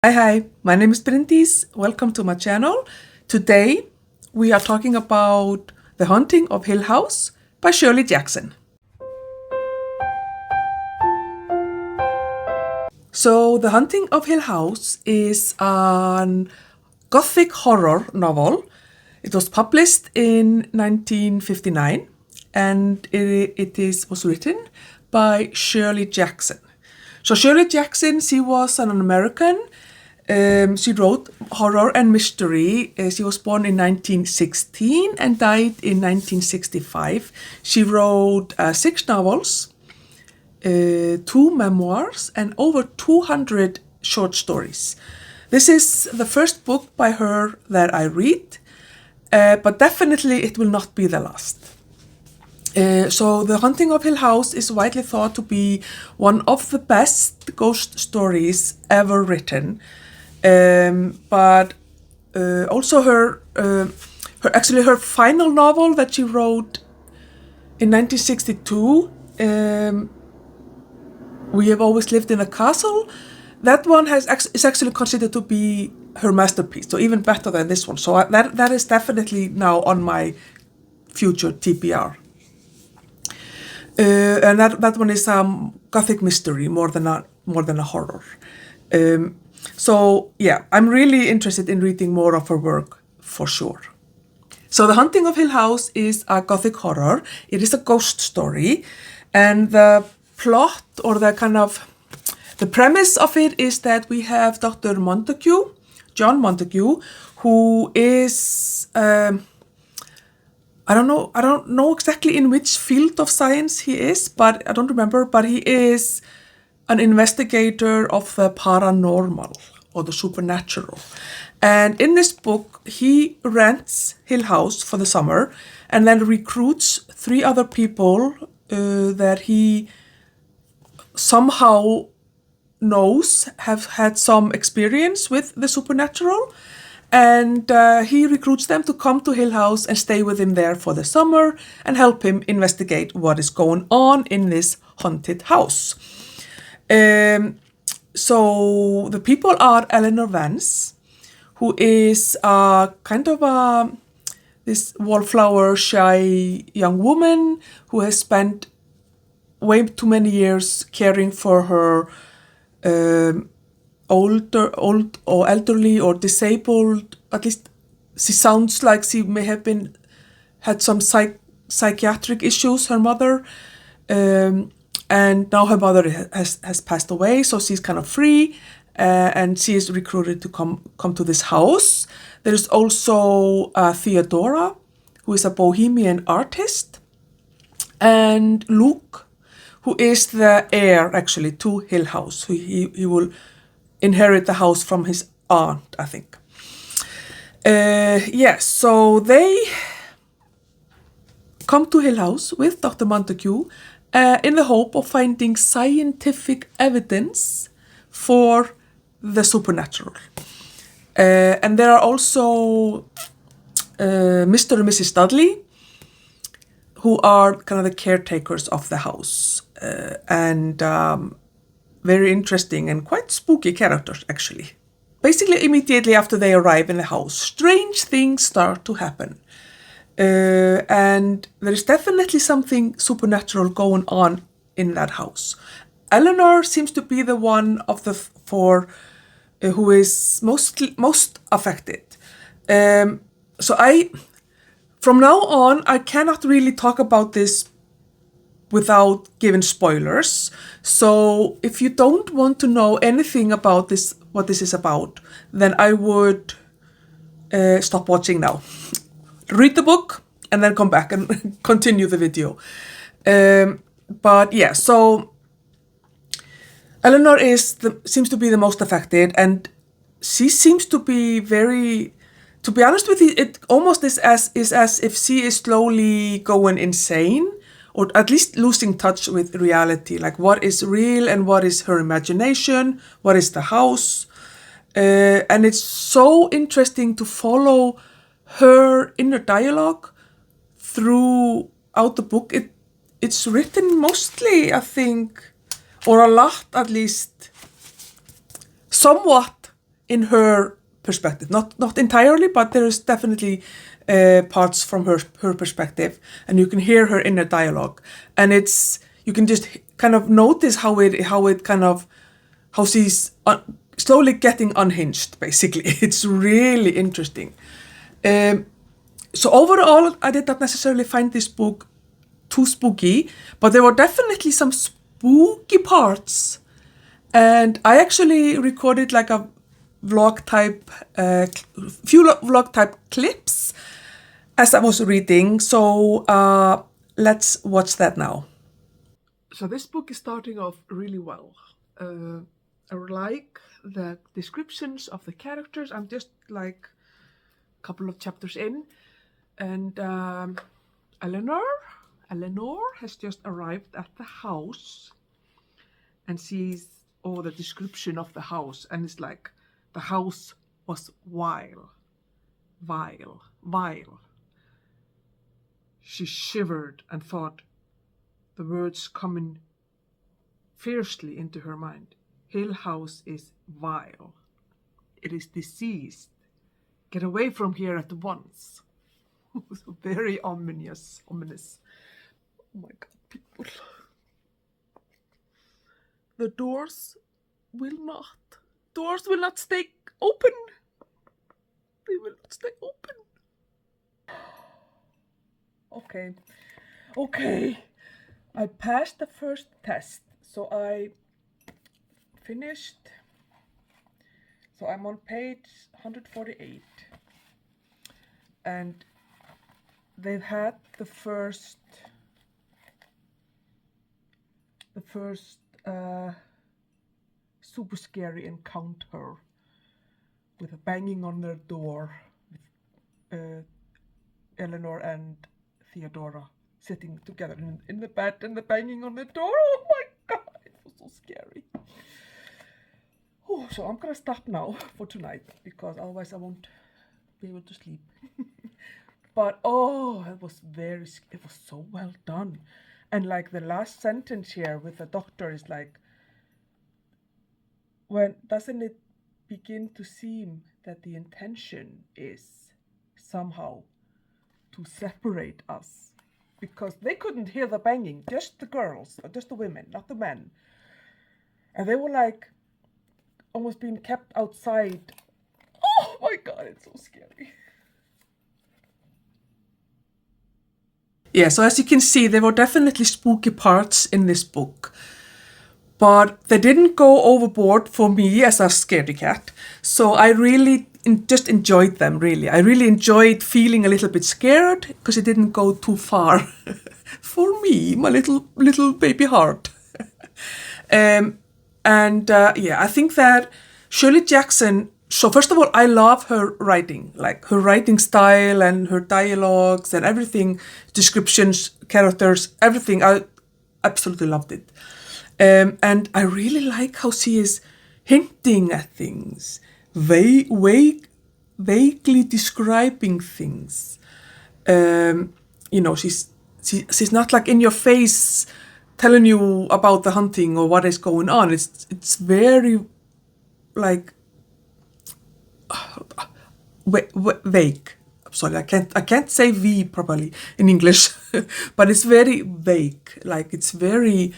Hi, my name is Bryndís. Welcome to my channel. Today we are talking about The Haunting of Hill House by Shirley Jackson. So, The Haunting of Hill House is a gothic horror novel. It was published in 1959 and was written by Shirley Jackson. So Shirley Jackson, she was an American. She wrote horror and mystery. She was born in 1916 and died in 1965. She wrote 6 novels, 2 memoirs, and over 200 short stories. This is the first book by her that I read, but definitely it will not be the last. So The Haunting of Hill House is widely thought to be one of the best ghost stories ever written. But also her final novel that she wrote in 1962, We Have Always Lived in a Castle, that one is actually considered to be her masterpiece, so even better than this one. So that is definitely now on my future TBR. And that one is gothic mystery more than a horror. So yeah, I'm really interested in reading more of her work for sure. So The Haunting of Hill House is a gothic horror. It is a ghost story, and the plot or the premise of it is that we have Dr. Montague, John Montague, who is I don't know exactly in which field of science he is, but I don't remember, but he is an investigator of the paranormal or the supernatural. And in this book, he rents Hill House for the summer and then recruits 3 other people that he somehow knows have had some experience with the supernatural. And he recruits them to come to Hill House and stay with him there for the summer and help him investigate what is going on in this haunted house. So the people are Eleanor Vance, who is this wallflower shy young woman who has spent way too many years caring for her old or elderly or disabled. At least she sounds like she may have had some psychiatric issues, her mother. And now her mother has passed away, so she's kind of free, and she is recruited to come to this house. There's also Theodora, who is a bohemian artist, and Luke, who is the heir actually to Hill House. He will inherit the house from his aunt, I think. Yes, so they come to Hill House with Dr. Montague in the hope of finding scientific evidence for the supernatural. And there are also Mr. and Mrs. Dudley, who are kind of the caretakers of the house. And very interesting and quite spooky characters, actually. Basically, immediately after they arrive in the house, strange things start to happen. And there is definitely something supernatural going on in that house. Eleanor seems to be the one of the 4 who is most affected. So from now on, I cannot really talk about this without giving spoilers. So if you don't want to know anything about this, what this is about, then I would stop watching now. Read the book and then come back and continue the video. But yeah, so Eleanor seems to be the most affected, and she seems to be very, to be honest with you, it almost is as if she is slowly going insane, or at least losing touch with reality, like what is real and what is her imagination, what is the house. And it's so interesting to follow her inner dialogue throughout the book. It's written mostly, I think, or a lot at least, somewhat in her perspective. Not entirely, but there is definitely parts from her perspective, and you can hear her inner dialogue, and you can just kind of notice how she's slowly getting unhinged. Basically, it's really interesting. So overall, I did not necessarily find this book too spooky, but there were definitely some spooky parts. And I actually recorded like a vlog type, few vlog type clips as I was reading. So let's watch that now. So this book is starting off really well. I like the descriptions of the characters. I'm just like a couple of chapters in. And Eleanor has just arrived at the house and sees the description of the house, and it's like the house was vile. She shivered and thought, the words coming fiercely into her mind. Hill House is vile. It is diseased. Get away from here at once. Very ominous. Oh my God, people. The doors will not stay open. They will not stay open. Okay. I passed the first test, so I finished. So I'm on page 148, and they've had the first super scary encounter with a banging on their door with Eleanor and Theodora sitting together in the bed and the banging on the door. Oh my God, it was so scary. So I'm gonna stop now for tonight, because otherwise I won't be able to sleep. But it was so well done. And like the last sentence here with the doctor is like, doesn't it begin to seem that the intention is somehow to separate us? Because they couldn't hear the banging, just the girls, or just the women, not the men. And they were like almost being kept outside. Oh my God, it's so scary. Yeah, so as you can see, there were definitely spooky parts in this book, but they didn't go overboard for me as a scaredy cat. So I really just enjoyed them, really. I really enjoyed feeling a little bit scared because it didn't go too far for me, my little baby heart. I think that Shirley Jackson, so first of all, I love her writing, like her writing style and her dialogues and everything, descriptions, characters, everything. I absolutely loved it. And I really like how she is hinting at things, vaguely describing things. She's not like in your face telling you about the hunting or what is going on. It's very like vague. I'm sorry, I can't say V properly in English, but it's very vague. Like it's very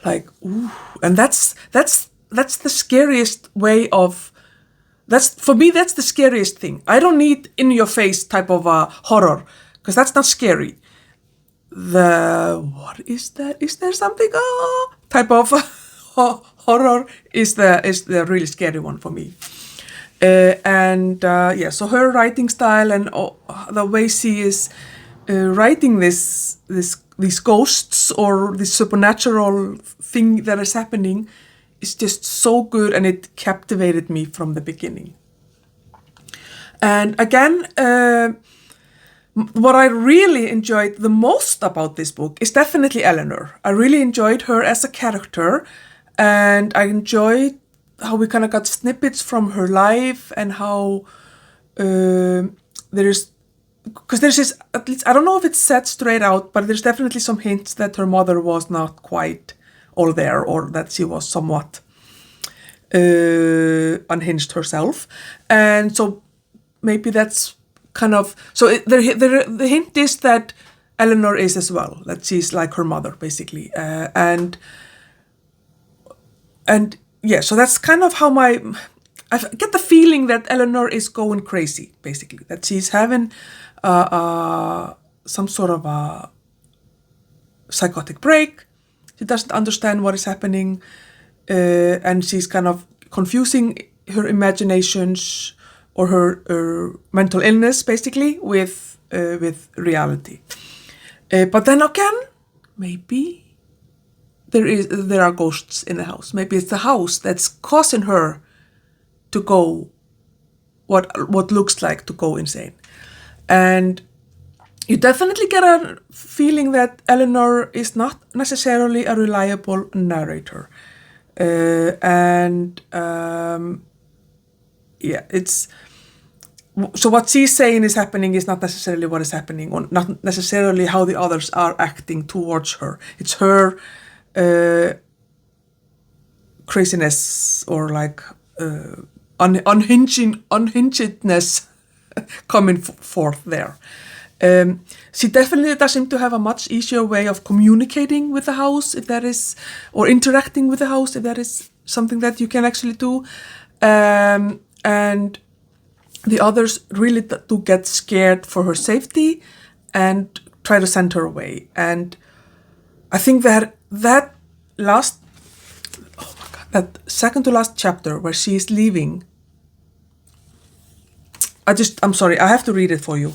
like ooh, and that's the scariest way of. For me, that's the scariest thing. I don't need in your face type of horror, because that's not scary. What is that? Is there something type of horror is the really scary one for me. So her writing style and the way she is writing these ghosts or this supernatural thing that is happening is just so good, and it captivated me from the beginning. And again, what I really enjoyed the most about this book is definitely Eleanor. I really enjoyed her as a character, and I enjoyed how we kind of got snippets from her life and how there's this, at least, I don't know if it's said straight out, but there's definitely some hints that her mother was not quite all there, or that she was somewhat unhinged herself. And so maybe that's kind of... So the hint is that Eleanor is as well, that she's like her mother, basically. And yeah, so that's kind of how I get the feeling that Eleanor is going crazy, basically. That she's having some sort of a psychotic break. She doesn't understand what is happening, and she's kind of confusing her imaginations or her mental illness, basically, with reality. But then again, maybe there are ghosts in the house. Maybe it's the house that's causing her to go what looks like to go insane. And you definitely get a feeling that Eleanor is not necessarily a reliable narrator. Yeah, it's... So what she's saying is happening is not necessarily what is happening, or not necessarily how the others are acting towards her. It's her craziness or like unhingedness coming forth there. She definitely does seem to have a much easier way of communicating with the house, if that is, or interacting with the house, if that is something that you can actually do. And the others really do get scared for her safety and try to send her away. And I think that last, oh my God, that second to last chapter where she is leaving, I'm sorry, I have to read it for you.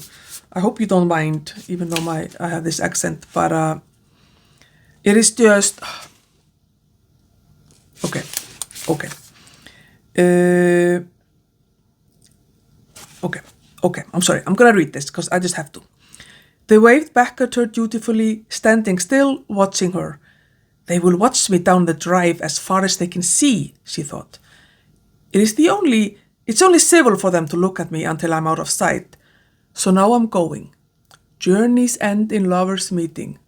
I hope you don't mind, even though I have this accent, but it is just... Okay. Okay, I'm sorry, I'm gonna read this, because I just have to. They waved back at her dutifully, standing still, watching her. They will watch me down the drive as far as they can see, she thought. It's only civil for them to look at me until I'm out of sight. So now I'm going. Journeys end in lovers' meeting.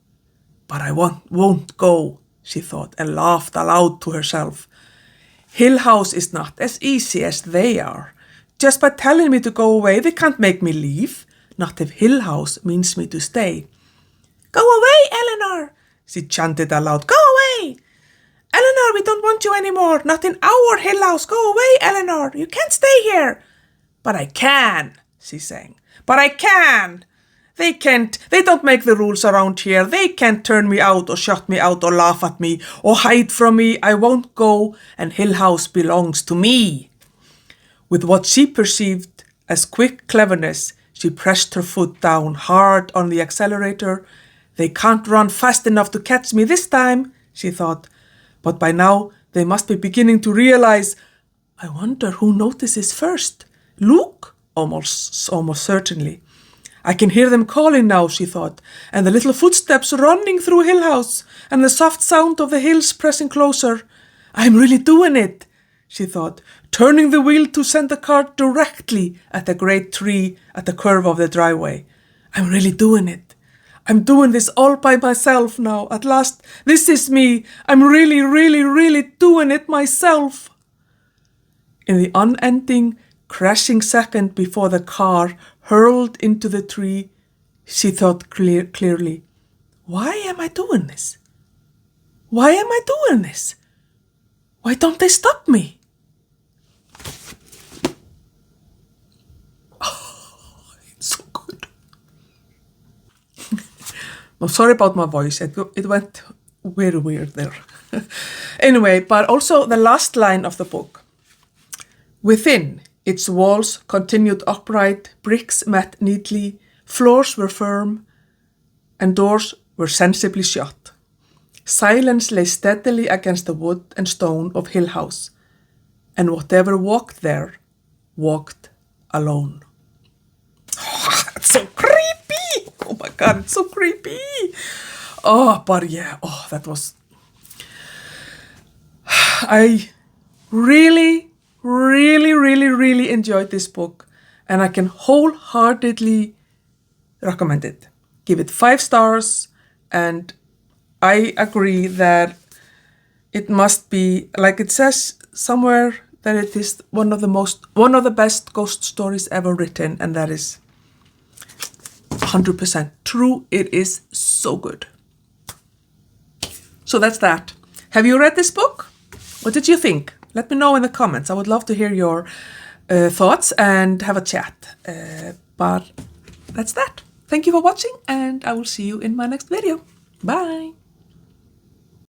But I won't go, she thought, and laughed aloud to herself. Hill House is not as easy as they are. Just by telling me to go away, they can't make me leave. Not if Hill House means me to stay. Go away, Eleanor, she chanted aloud. Go away! Eleanor, we don't want you anymore. Not in our Hill House. Go away, Eleanor. You can't stay here. But I can, she sang. But I can. They can't. They don't make the rules around here. They can't turn me out or shut me out or laugh at me or hide from me. I won't go, and Hill House belongs to me. With what she perceived as quick cleverness, she pressed her foot down hard on the accelerator. They can't run fast enough to catch me this time, she thought. But by now, they must be beginning to realize, I wonder who notices first. Luke? Almost certainly. I can hear them calling now, she thought, and the little footsteps running through Hill House, and the soft sound of the hills pressing closer. I'm really doing it, she thought, turning the wheel to send the car directly at the great tree at the curve of the driveway. I'm really doing it. I'm doing this all by myself now. At last, this is me. I'm really, really, really doing it myself. In the unending, crashing second before the car hurled into the tree, she thought clearly, why am I doing this? Why am I doing this? Why don't they stop me? Oh, it's so good. I'm sorry about my voice. It went very weird there. Anyway, but also the last line of the book. Within, its walls continued upright, bricks met neatly, floors were firm, and doors were sensibly shut. Silence lay steadily against the wood and stone of Hill House, and whatever walked there, walked alone. Oh, it's so creepy! Oh my God, it's so creepy! Oh, but yeah, that was... I really enjoyed this book, and I can wholeheartedly recommend it. Give it 5 stars, and I agree that it must be, like it says somewhere that it is one of the best ghost stories ever written, and that is 100% true. It is so good. So that's that. Have you read this book? What did you think? Let me know in the comments. I would love to hear your thoughts and have a chat. But that's that. Thank you for watching, and I will see you in my next video. Bye!